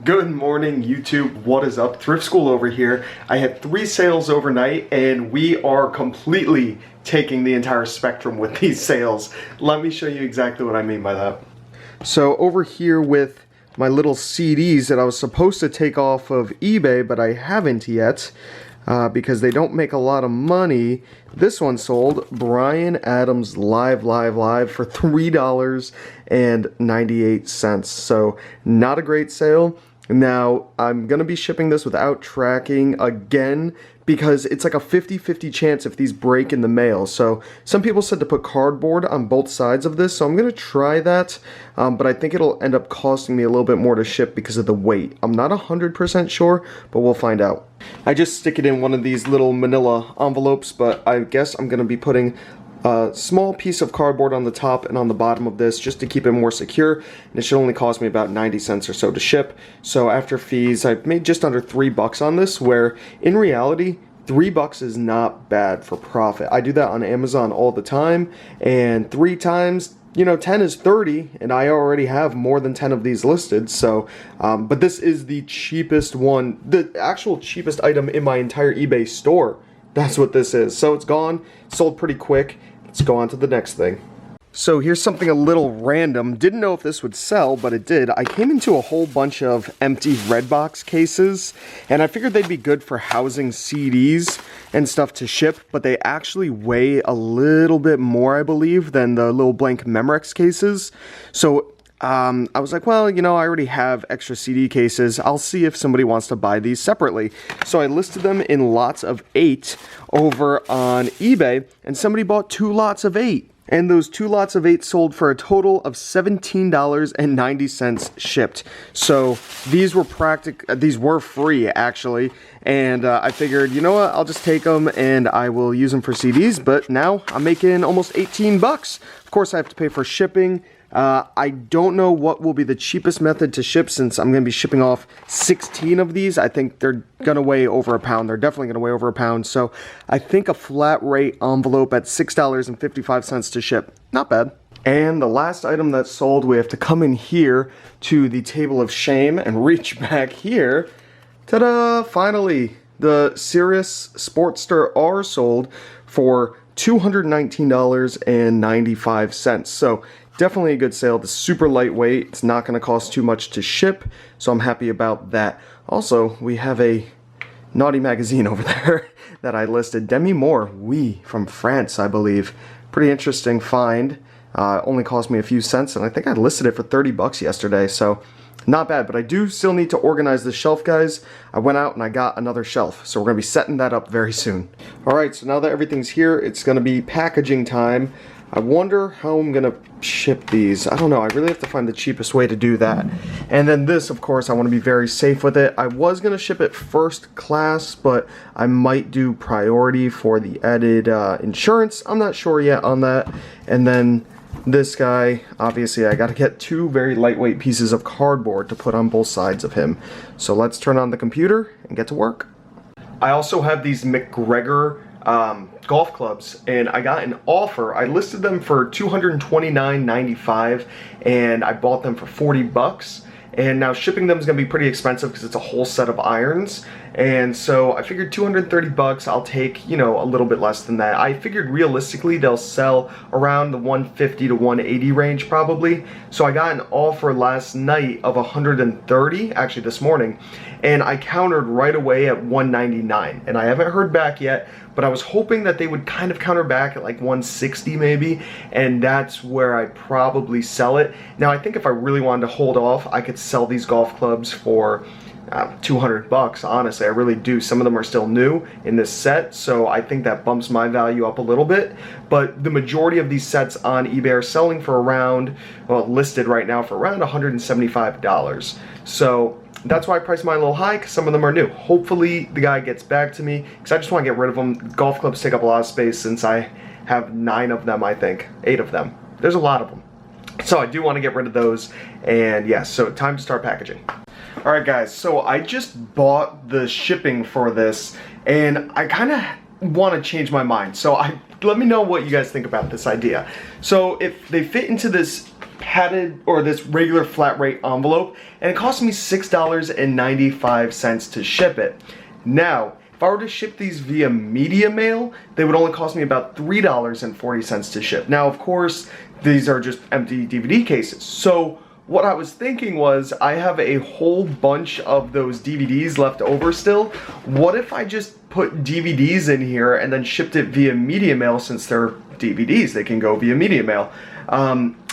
Good morning, YouTube. What is up? Thrift School over here. I had 3 sales overnight and we are completely taking the entire spectrum with these sales. Let me show you exactly what I mean by that. So over here with my little CDs that I was supposed to take off of eBay, but I haven't yet because they don't make a lot of money. This one sold, Bryan Adams Live for $3.98. So not a great sale. Now, I'm going to be shipping this without tracking again because it's like a 50-50 chance if these break in the mail. So some people said to put cardboard on both sides of this, so I'm going to try that, but I think it'll end up costing me a little bit more to ship because of the weight. I'm not 100% sure, but we'll find out. I just stick it in one of these little manila envelopes, but I guess I'm going to be putting a small piece of cardboard on the top and on the bottom of this just to keep it more secure, and it should only cost me about 90 cents or so to ship. So after fees, I've made just under $3 on this, where in reality $3 is not bad for profit. I do that on Amazon all the time, and 3 times, you know, 10 is 30, and I already have more than 10 of these listed. So but this is the cheapest one, the actual cheapest item in my entire eBay store. That's what this is. So it's gone, sold pretty quick. Let's go on to the next thing. So here's something a little random. Didn't know if this would sell, but it did. I came into a whole bunch of empty Redbox cases, and I figured they'd be good for housing CDs and stuff to ship, but they actually weigh a little bit more, I believe, than the little blank Memorex cases. So I was like, well, you know, I already have extra CD cases. I'll see if somebody wants to buy these separately. So I listed them in lots of 8 over on eBay, and somebody bought 2 lots of 8. And those 2 lots of 8 sold for a total of $17.90 shipped. So these were free actually. And I figured, you know what, I'll just take them and I will use them for CDs. But now I'm making almost 18 bucks. Of course I have to pay for shipping. I don't know what will be the cheapest method to ship, since I'm going to be shipping off 16 of these. I think they're going to weigh over a pound. They're definitely going to weigh over a pound. So I think a flat rate envelope at $6.55 to ship. Not bad. And the last item that sold, we have to come in here to the table of shame and reach back here. Ta-da! Finally, the Sirius Sportster R sold for $219.95. So definitely a good sale. It's super lightweight. It's not going to cost too much to ship, so I'm happy about that. Also, we have a naughty magazine over there that I listed. Demi Moore, Oui, from France, I believe. Pretty interesting find. Only cost me a few cents, and I think I listed it for 30 bucks yesterday, so not bad. But I do still need to organize the shelf, guys. I went out and I got another shelf, so we're going to be setting that up very soon. Alright, so now that everything's here, it's going to be packaging time. I wonder how I'm going to ship these. I don't know. I really have to find the cheapest way to do that. And then this, of course, I want to be very safe with it. I was going to ship it first class, but I might do priority for the added insurance. I'm not sure yet on that. And then this guy, obviously, I got to get 2 very lightweight pieces of cardboard to put on both sides of him. So let's turn on the computer and get to work. I also have these McGregor golf clubs, and I got an offer. I listed them for $229.95 and I bought them for 40 bucks. And now shipping them is going to be pretty expensive because it's a whole set of irons. And so I figured 230 bucks, I'll take, you know, a little bit less than that. I figured realistically they'll sell around the 150 to 180 range probably. So I got an offer last night of 130, actually this morning, and I countered right away at 199. And I haven't heard back yet, but I was hoping that they would kind of counter back at like 160 maybe, and that's where I'd probably sell it. Now I think if I really wanted to hold off, I could sell these golf clubs for 200 bucks, honestly. I really do. Some of them are still new in this set, so I think that bumps my value up a little bit. But the majority of these sets on eBay are selling for around, well, listed right now for around $175. So that's why I priced mine a little high, because some of them are new. Hopefully the guy gets back to me, because I just want to get rid of them. Golf clubs take up a lot of space since I have 9 of them, I think. 8 of them. There's a lot of them. So I do want to get rid of those, and yes, so time to start packaging. Alright guys, so I just bought the shipping for this, and I kind of want to change my mind. So let me know what you guys think about this idea. So if they fit into this padded or this regular flat rate envelope, and it cost me $6.95 to ship it. Now, if I were to ship these via media mail, they would only cost me about $3.40 to ship. Now, of course, these are just empty DVD cases. So what I was thinking was, I have a whole bunch of those DVDs left over still. What if I just put DVDs in here and then shipped it via media mail? Since they're DVDs, they can go via media mail.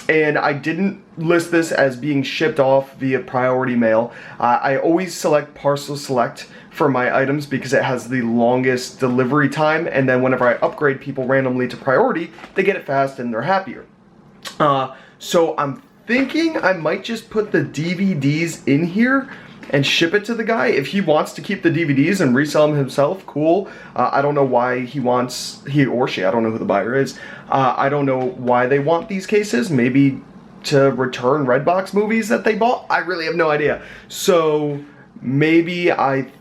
And I didn't list this as being shipped off via priority mail. I always select parcel select for my items because it has the longest delivery time, and then whenever I upgrade people randomly to priority, they get it fast and they're happier. So I'm thinking I might just put the DVDs in here and ship it to the guy. If he wants to keep the DVDs and resell them himself, cool. I don't know why he or she, I don't know who the buyer is. I don't know why they want these cases. Maybe to return Redbox movies that they bought? I really have no idea. So maybe I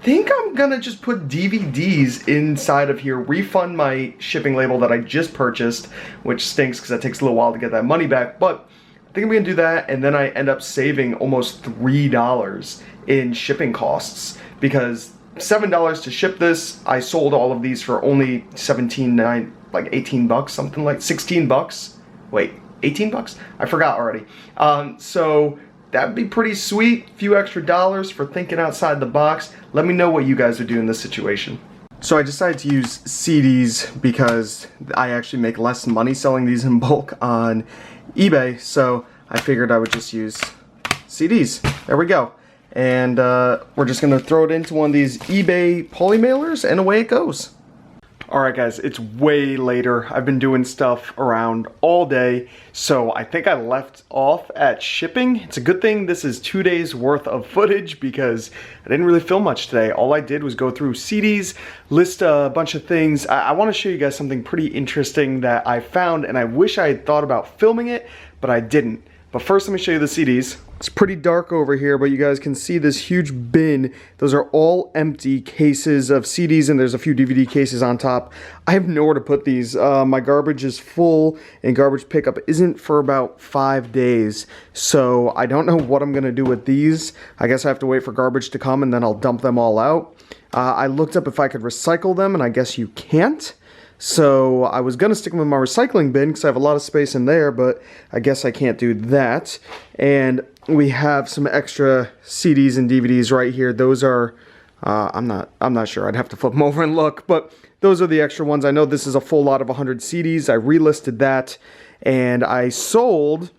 think I'm gonna just put DVDs inside of here, refund my shipping label that I just purchased, which stinks because that takes a little while to get that money back, but I think I'm gonna do that, and then I end up saving almost $3 in shipping costs because $7 to ship this. I sold all of these for only $17.9, like 18 bucks, something like 16 bucks. Wait, 18 bucks? I forgot already. So that'd be pretty sweet. A few extra dollars for thinking outside the box. Let me know what you guys would do in this situation. So I decided to use CDs because I actually make less money selling these in bulk on eBay, so I figured I would just use CDs. There we go. And we're just gonna throw it into one of these eBay poly mailers, and away it goes. Alright guys, it's way later. I've been doing stuff around all day, so I think I left off at shipping. It's a good thing this is 2 days worth of footage because I didn't really film much today. All I did was go through CDs, list a bunch of things. I want to show you guys something pretty interesting that I found, and I wish I had thought about filming it, but I didn't. But first, let me show you the CDs. It's pretty dark over here, but you guys can see this huge bin. Those are all empty cases of CDs, and there's a few DVD cases on top. I have nowhere to put these. My garbage is full, and garbage pickup isn't for about 5 days. So I don't know what I'm going to do with these. I guess I have to wait for garbage to come, and then I'll dump them all out. I looked up if I could recycle them, and I guess you can't. So I was going to stick them in my recycling bin because I have a lot of space in there, but I guess I can't do that. And we have some extra CDs and DVDs right here. Those are, I'm not sure. I'd have to flip them over and look, but those are the extra ones. I know this is a full lot of 100 CDs. I relisted that, and I sold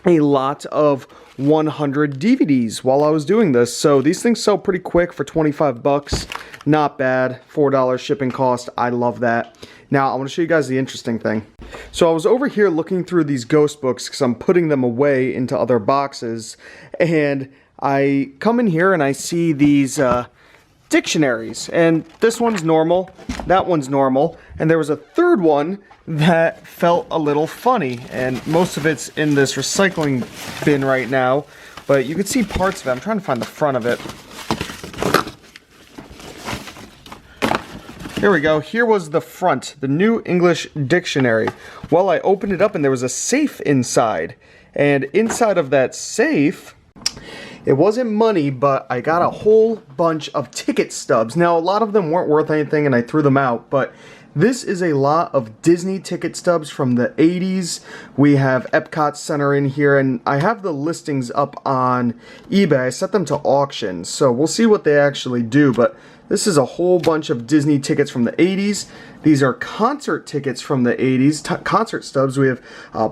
a lot of 100 DVDs while I was doing this. So these things sell pretty quick for 25 bucks. Not bad. $4 shipping cost. I love that. Now I want to show you guys the interesting thing. So I was over here looking through these ghost books because I'm putting them away into other boxes, and I come in here and I see these dictionaries, and this one's normal, that one's normal, and there was a third one that felt a little funny, and most of it's in this recycling bin right now, but you can see parts of it. I'm trying to find the front of it. Here we go. Here was the front, the New English Dictionary. Well, I opened it up and there was a safe inside, and inside of that safe, it wasn't money, but I got a whole bunch of ticket stubs. Now, a lot of them weren't worth anything and I threw them out, but this is a lot of Disney ticket stubs from the 80s. We have Epcot Center in here, and I have the listings up on eBay. I set them to auction, so we'll see what they actually do, but this is a whole bunch of Disney tickets from the 80s. These are concert tickets from the 80s, concert stubs. We have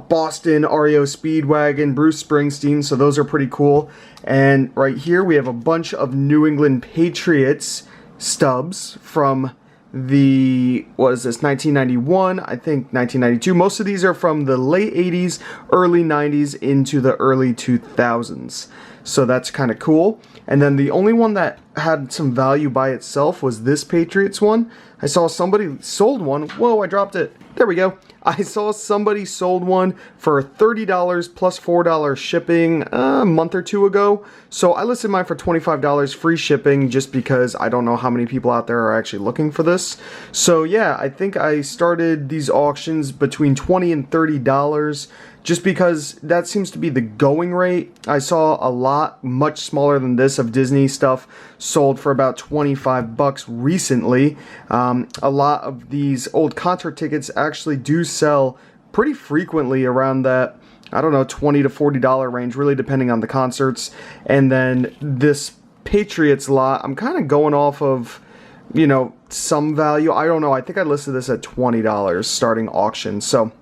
Boston, REO Speedwagon, Bruce Springsteen, so those are pretty cool. And right here we have a bunch of New England Patriots stubs from the, what is this, 1991, I think 1992. Most of these are from the late 80s, early 90s into the early 2000s. so that's kind of cool. And then the only one that had some value by itself was this Patriots one. I saw somebody sold one. Whoa, I dropped it. There we go. I saw somebody sold one for $30 plus $4 shipping a month or two ago. So I listed mine for $25 free shipping just because I don't know how many people out there are actually looking for this. So yeah, I think I started these auctions between $20 and $30 just because that seems to be the going rate. I saw a lot much smaller than this of Disney stuff sold for about 25 bucks recently. A lot of these old concert tickets actually do sell pretty frequently around that, I don't know, $20 to $40 range, really depending on the concerts. And then this Patriots lot, I'm kind of going off of, you know, some value. I don't know. I think I listed this at $20 starting auction. So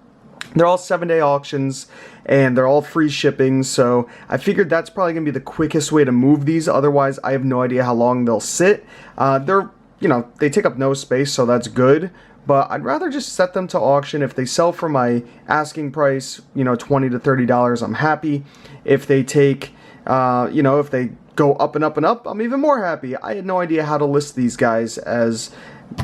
they're all 7-day auctions and they're all free shipping. So I figured that's probably going to be the quickest way to move these. Otherwise, I have no idea how long they'll sit. They're, you know, they take up no space, so that's good. But I'd rather just set them to auction. If they sell for my asking price, you know, $20 to $30, I'm happy. If they take, you know, if they go up and up and up, I'm even more happy. I had no idea how to list these guys as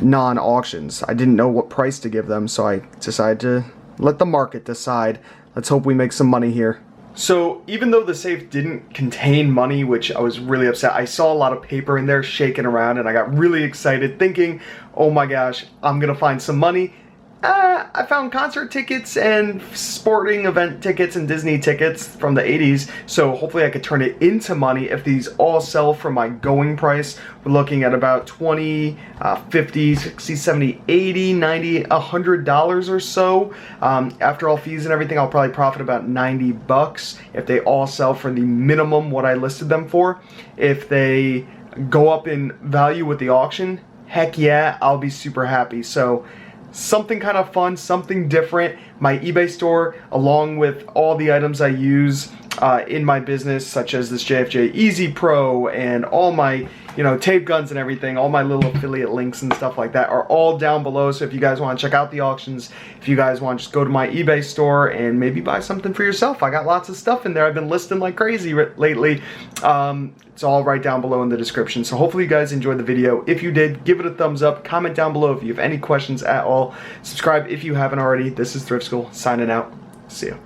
non-auctions. I didn't know what price to give them, so I decided to let the market decide. Let's hope we make some money here. So even though the safe didn't contain money, which I was really upset, I saw a lot of paper in there shaking around and I got really excited thinking, oh my gosh, I'm gonna find some money. I found concert tickets and sporting event tickets and Disney tickets from the 80s, so hopefully I could turn it into money if these all sell for my going price. We're looking at about $20, $50, $60, $70, $80, $90, $100 or so. After all fees and everything, I'll probably profit about 90 bucks if they all sell for the minimum what I listed them for. If they go up in value with the auction, heck yeah, I'll be super happy. So something kind of fun, something different. My eBay store, along with all the items I use in my business, such as this JFJ Easy Pro and all my, you know, tape guns and everything, all my little affiliate links and stuff like that are all down below. So if you guys want to check out the auctions, if you guys want to just go to my eBay store and maybe buy something for yourself, I got lots of stuff in there. I've been listing like crazy lately. It's all right down below in the description. So hopefully you guys enjoyed the video. If you did, give it a thumbs up. Comment down below if you have any questions at all. Subscribe if you haven't already. This is Thrift School signing out. See ya.